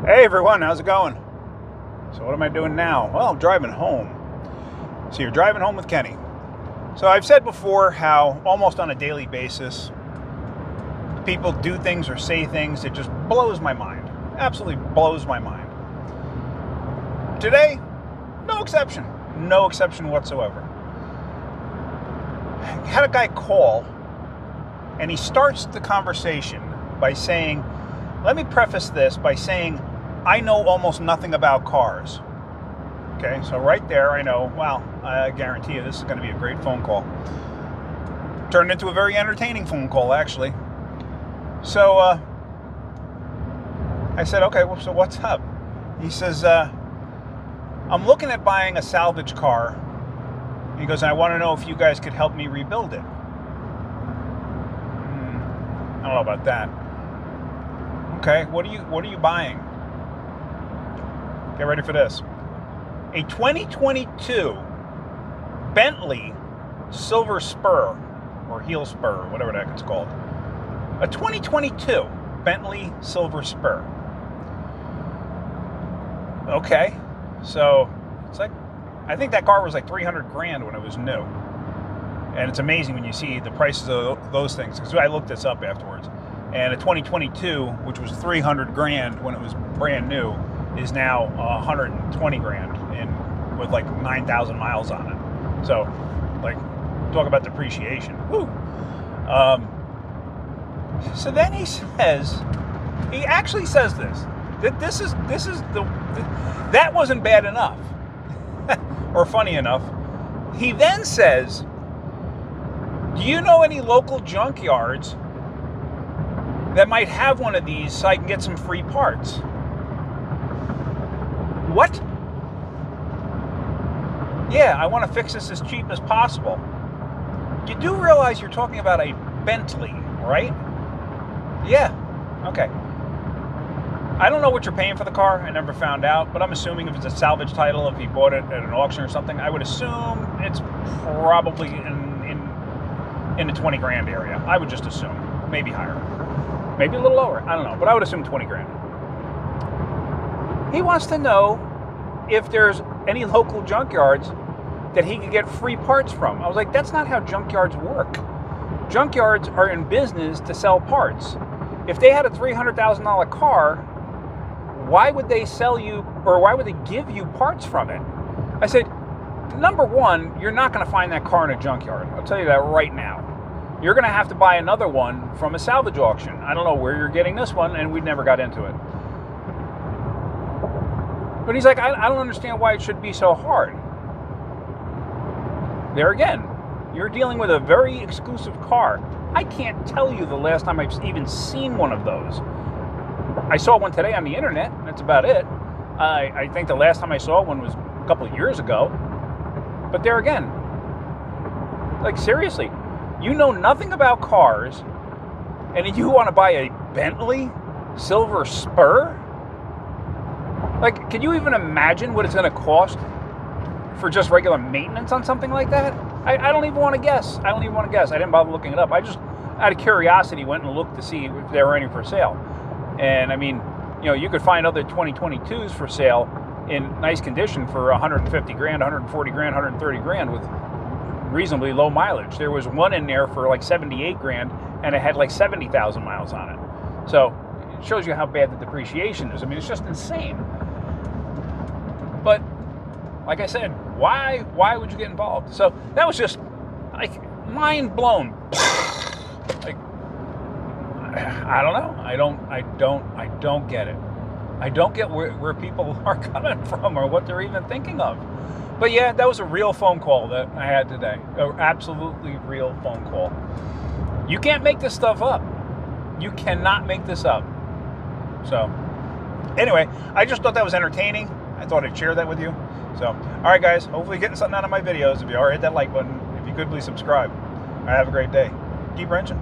Hey everyone, how's it going? So what am I doing now? Well, I'm driving home. So you're driving home with Kenny. So I've said before how almost on a daily basis people do things or say things that just blows my mind. Absolutely blows my mind. Today, no exception. No exception whatsoever. I had a guy call and he starts the conversation by saying, let me preface this by saying, I know almost nothing about cars. Okay, so right there I know, wow, I guarantee you this is going to be a great phone call. Turned into a very entertaining phone call, actually. So I said, okay, well, so what's up? He says, I'm looking at buying a salvage car. He goes, I want to know if you guys could help me rebuild it. I don't know about that. Okay, what are you buying? Get ready for this. A 2022 Bentley Silver Spur, or Heel Spur, or whatever the heck it's called. A 2022 Bentley Silver Spur. Okay, so it's like, I think that car was like $300,000 when it was new. And it's amazing when you see the prices of those things, because I looked this up afterwards. And a 2022, which was $300,000 when it was brand new, is now $120,000 with like 9,000 miles on it. So, like, talk about depreciation. Woo. So then he actually says this, that this is that wasn't bad enough, or funny enough. He then says, do you know any local junkyards that might have one of these so I can get some free parts? What? Yeah, I want to fix this as cheap as possible. You do realize you're talking about a Bentley, right? Yeah, okay. I don't know what you're paying for the car. I never found out, but I'm assuming if it's a salvage title, if he bought it at an auction or something, I would assume it's probably in the 20 grand area. I would just assume. Maybe higher. Maybe a little lower. I don't know, but I would assume 20 grand. He wants to know if there's any local junkyards that he can get free parts from. I was like, that's not how junkyards work. Junkyards are in business to sell parts. If they had a $300,000 car, why would they sell you, or why would they give you parts from it? I said, number one, you're not going to find that car in a junkyard. I'll tell you that right now. You're going to have to buy another one from a salvage auction. I don't know where you're getting this one, and we never got into it. But he's like, I don't understand why it should be so hard. There again, you're dealing with a very exclusive car. I can't tell you the last time I've even seen one of those. I saw one today on the internet, and that's about it. I think the last time I saw one was a couple of years ago. But there again, like seriously, you know nothing about cars, and you want to buy a Bentley Silver Spur? Like, can you even imagine what it's going to cost for just regular maintenance on something like that? I don't even want to guess. I didn't bother looking it up. I just, out of curiosity, went and looked to see if there were any for sale. And I mean, you know, you could find other 2022s for sale in nice condition for $150,000, $140,000, $130,000 with reasonably low mileage. There was one in there for like $78,000, and it had like 70,000 miles on it. So it shows you how bad the depreciation is. I mean, it's just insane. But like I said, why would you get involved? So that was just like mind blown. Like, I don't know. I don't get it. I don't get where people are coming from or what they're even thinking of. But yeah, that was a real phone call that I had today. An absolutely real phone call. You can't make this stuff up. You cannot make this up. So anyway, I just thought that was entertaining. I thought I'd share that with you. So, all right, guys, hopefully you're getting something out of my videos. If you are, hit that like button. If you could, please subscribe. All right, have a great day. Keep wrenching.